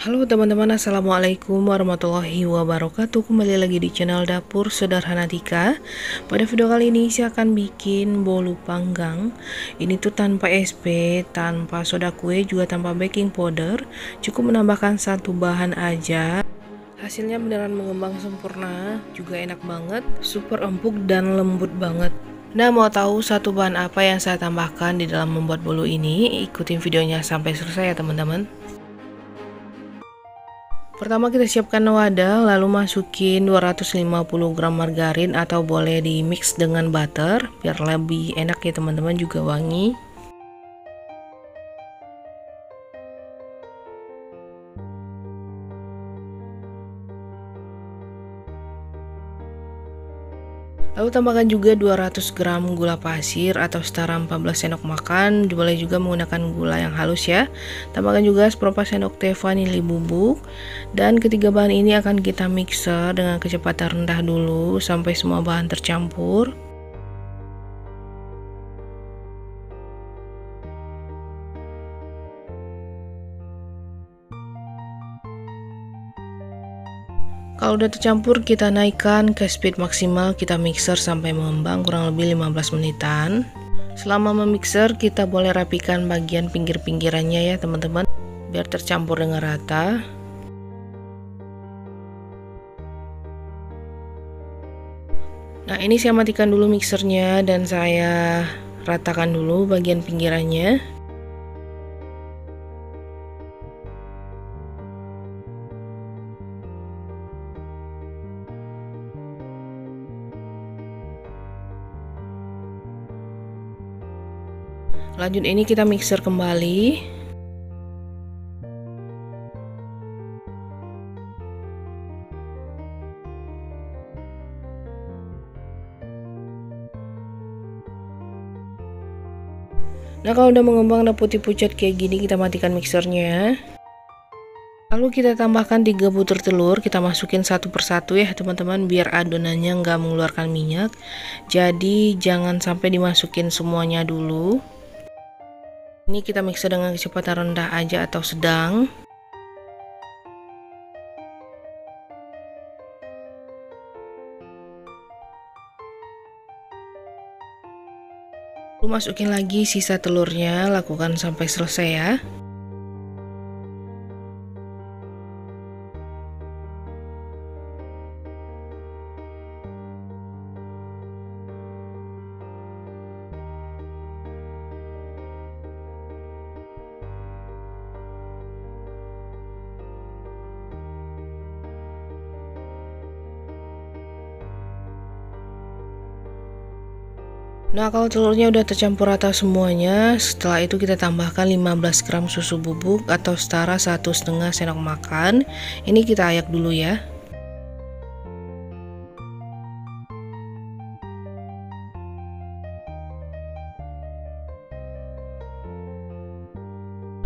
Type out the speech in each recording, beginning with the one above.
Halo teman-teman, assalamualaikum warahmatullahi wabarakatuh. Kembali lagi di channel Dapur Sederhana Tika. Pada video kali ini saya akan bikin bolu panggang. Ini tuh tanpa SP, tanpa soda kue, juga tanpa baking powder. Cukup menambahkan satu bahan aja. Hasilnya beneran mengembang sempurna, juga enak banget, super empuk dan lembut banget. Nah, mau tahu satu bahan apa yang saya tambahkan di dalam membuat bolu ini? Ikutin videonya sampai selesai ya teman-teman. Pertama kita siapkan wadah, lalu masukin 250 gram margarin atau boleh di mix dengan butter biar lebih enak ya teman-teman, juga wangi. Lalu tambahkan juga 200 gram gula pasir atau setara 14 sendok makan. Boleh juga menggunakan gula yang halus ya. Tambahkan juga seperempat sendok teh vanili bubuk. Dan ketiga bahan ini akan kita mixer dengan kecepatan rendah dulu sampai semua bahan tercampur. Kalau udah tercampur, kita naikkan ke speed maksimal, kita mixer sampai mengembang kurang lebih 15 menitan. Selama memixer, kita boleh rapikan bagian pinggir-pinggirannya ya teman-teman, biar tercampur dengan rata. Nah, ini saya matikan dulu mixernya dan saya ratakan dulu bagian pinggirannya. Lanjut ini kita mixer kembali. Nah, kalau udah mengembang dan putih pucat kayak gini, kita matikan mixernya. Lalu kita tambahkan 3 butir telur, kita masukin satu persatu ya teman-teman, biar adonannya nggak mengeluarkan minyak. Jadi jangan sampai dimasukin semuanya dulu. Ini kita mixer dengan kecepatan rendah aja atau sedang. Lalu masukin lagi sisa telurnya, lakukan sampai selesai ya. Nah, kalau telurnya udah tercampur rata semuanya, setelah itu kita tambahkan 15 gram susu bubuk atau setara 1,5 sendok makan. Ini kita ayak dulu ya.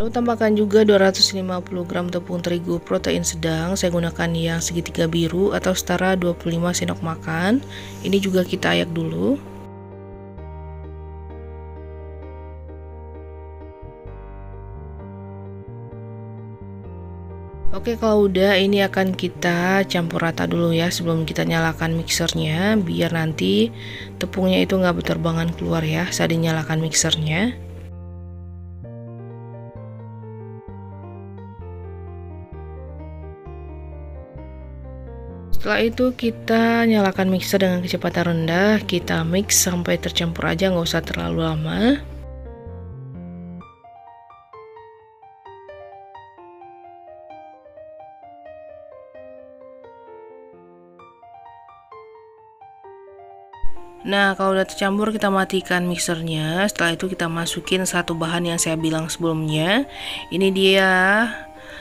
Lalu tambahkan juga 250 gram tepung terigu protein sedang. Saya gunakan yang segitiga biru atau setara 25 sendok makan. Ini juga kita ayak dulu. Oke, kalau udah ini akan kita campur rata dulu ya sebelum kita nyalakan mixernya, biar nanti tepungnya itu nggak berterbangan keluar ya saat dinyalakan mixernya. Setelah itu kita nyalakan mixer dengan kecepatan rendah, kita mix sampai tercampur aja, nggak usah terlalu lama. Nah, kalau udah tercampur kita matikan mixernya. Setelah itu kita masukin satu bahan yang saya bilang sebelumnya. Ini dia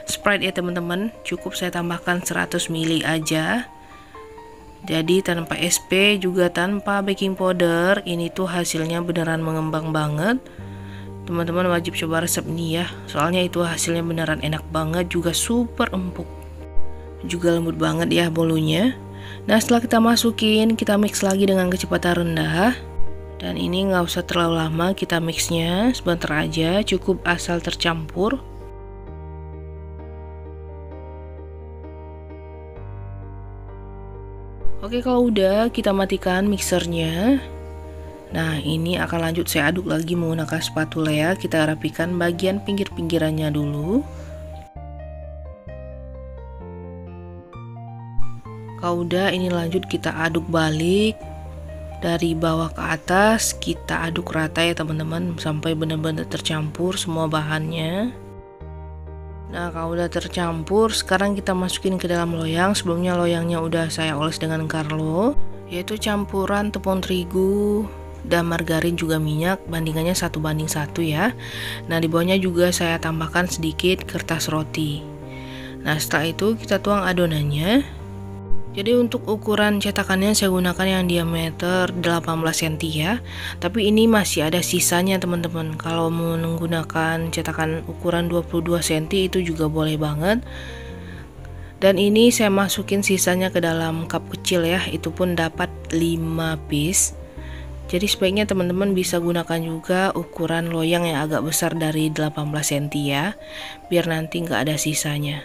Sprite ya teman-teman. Cukup saya tambahkan 100 ml aja. Jadi tanpa SP juga tanpa baking powder. Ini tuh hasilnya beneran mengembang banget. Teman-teman wajib coba resep ini ya. Soalnya itu hasilnya beneran enak banget, juga super empuk. Juga lembut banget ya bolunya. Nah, setelah kita masukin, kita mix lagi dengan kecepatan rendah. Dan ini nggak usah terlalu lama, kita mixnya sebentar aja, cukup asal tercampur. Oke, kalau udah kita matikan mixernya. Nah, ini akan lanjut saya aduk lagi menggunakan spatula ya. Kita rapikan bagian pinggir-pinggirannya dulu. Kalau udah, ini lanjut kita aduk balik dari bawah ke atas. Kita aduk rata ya teman-teman, sampai benar-benar tercampur semua bahannya. Nah, kalau udah tercampur, sekarang kita masukin ke dalam loyang. Sebelumnya loyangnya udah saya oles dengan Carlo, yaitu campuran tepung terigu dan margarin juga minyak, bandingannya 1:1 ya. Nah, di bawahnya juga saya tambahkan sedikit kertas roti. Nah, setelah itu kita tuang adonannya. Jadi untuk ukuran cetakannya saya gunakan yang diameter 18 cm ya. Tapi ini masih ada sisanya teman-teman. Kalau mau menggunakan cetakan ukuran 22 cm itu juga boleh banget. Dan ini saya masukin sisanya ke dalam cup kecil ya. Itu pun dapat 5 piece. Jadi sebaiknya teman-teman bisa gunakan juga ukuran loyang yang agak besar dari 18 cm ya. Biar nanti nggak ada sisanya.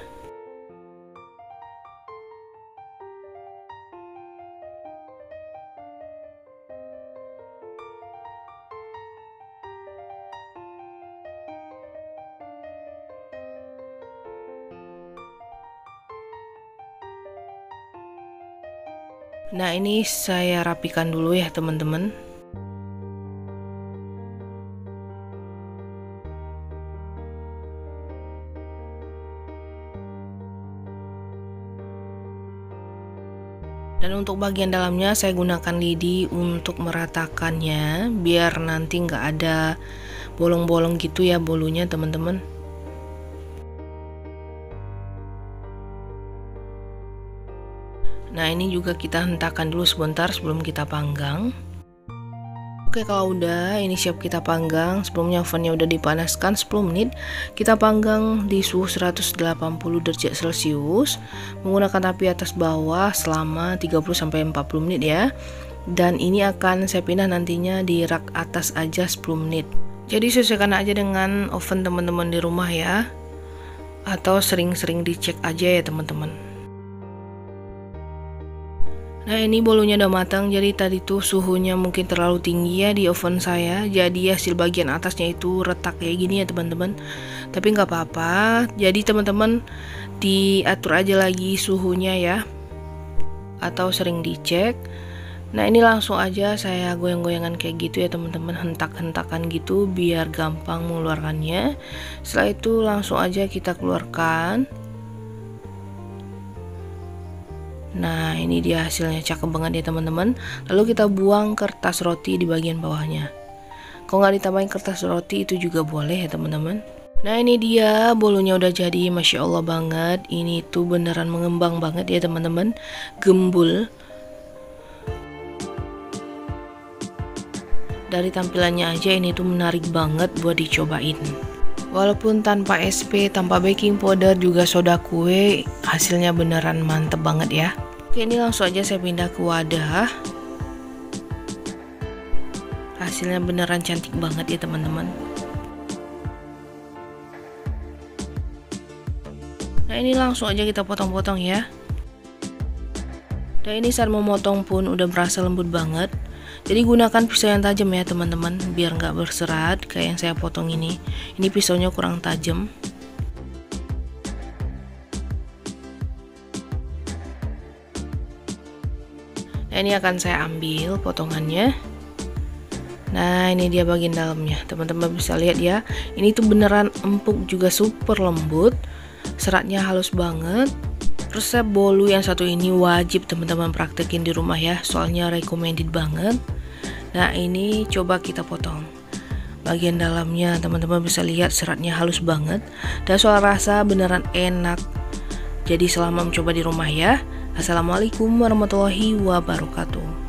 Nah, ini saya rapikan dulu ya teman-teman. Dan untuk bagian dalamnya saya gunakan lidi untuk meratakannya, biar nanti nggak ada bolong-bolong gitu ya bolunya teman-teman. Nah, ini juga kita hentakan dulu sebentar sebelum kita panggang. Oke, kalau udah ini siap kita panggang. Sebelumnya ovennya udah dipanaskan 10 menit. Kita panggang di suhu 180 derajat Celcius menggunakan api atas bawah selama 30-40 menit ya. Dan ini akan saya pindah nantinya di rak atas aja 10 menit. Jadi sesuaikan aja dengan oven teman-teman di rumah ya. Atau sering-sering dicek aja ya teman-teman. Nah, ini bolunya udah matang. Jadi tadi tuh suhunya mungkin terlalu tinggi ya di oven saya. Jadi hasil bagian atasnya itu retak kayak gini ya teman-teman. Tapi nggak apa-apa. Jadi teman-teman diatur aja lagi suhunya ya. Atau sering dicek. Nah, ini langsung aja saya goyang-goyangan kayak gitu ya teman-teman. Hentak-hentakan gitu biar gampang mengeluarkannya. Setelah itu langsung aja kita keluarkan. Nah, ini dia hasilnya, cakep banget ya teman-teman. Lalu kita buang kertas roti di bagian bawahnya. Kalau nggak ditambahin kertas roti itu juga boleh ya teman-teman. Nah, ini dia bolunya udah jadi, Masya Allah banget. Ini tuh beneran mengembang banget ya teman-teman. Gembul. Dari tampilannya aja ini tuh menarik banget buat dicobain. Walaupun tanpa SP, tanpa baking powder, juga soda kue, hasilnya beneran mantep banget ya. Oke, ini langsung aja saya pindah ke wadah. Hasilnya beneran cantik banget ya teman-teman. Nah, ini langsung aja kita potong-potong ya. Dan ini saat memotong pun udah berasa lembut banget. Jadi gunakan pisau yang tajam ya teman-teman, biar nggak berserat kayak yang saya potong ini. Ini pisaunya kurang tajam. Nah, ini akan saya ambil potongannya. Nah, ini dia bagian dalamnya. Teman-teman bisa lihat ya. Ini tuh beneran empuk juga super lembut. Seratnya halus banget. Resep bolu yang satu ini wajib teman-teman praktekin di rumah ya. Soalnya recommended banget. Nah, ini coba kita potong. Bagian dalamnya teman-teman bisa lihat seratnya halus banget. Dan soal rasa beneran enak. Jadi selamat mencoba di rumah ya. Assalamualaikum warahmatullahi wabarakatuh.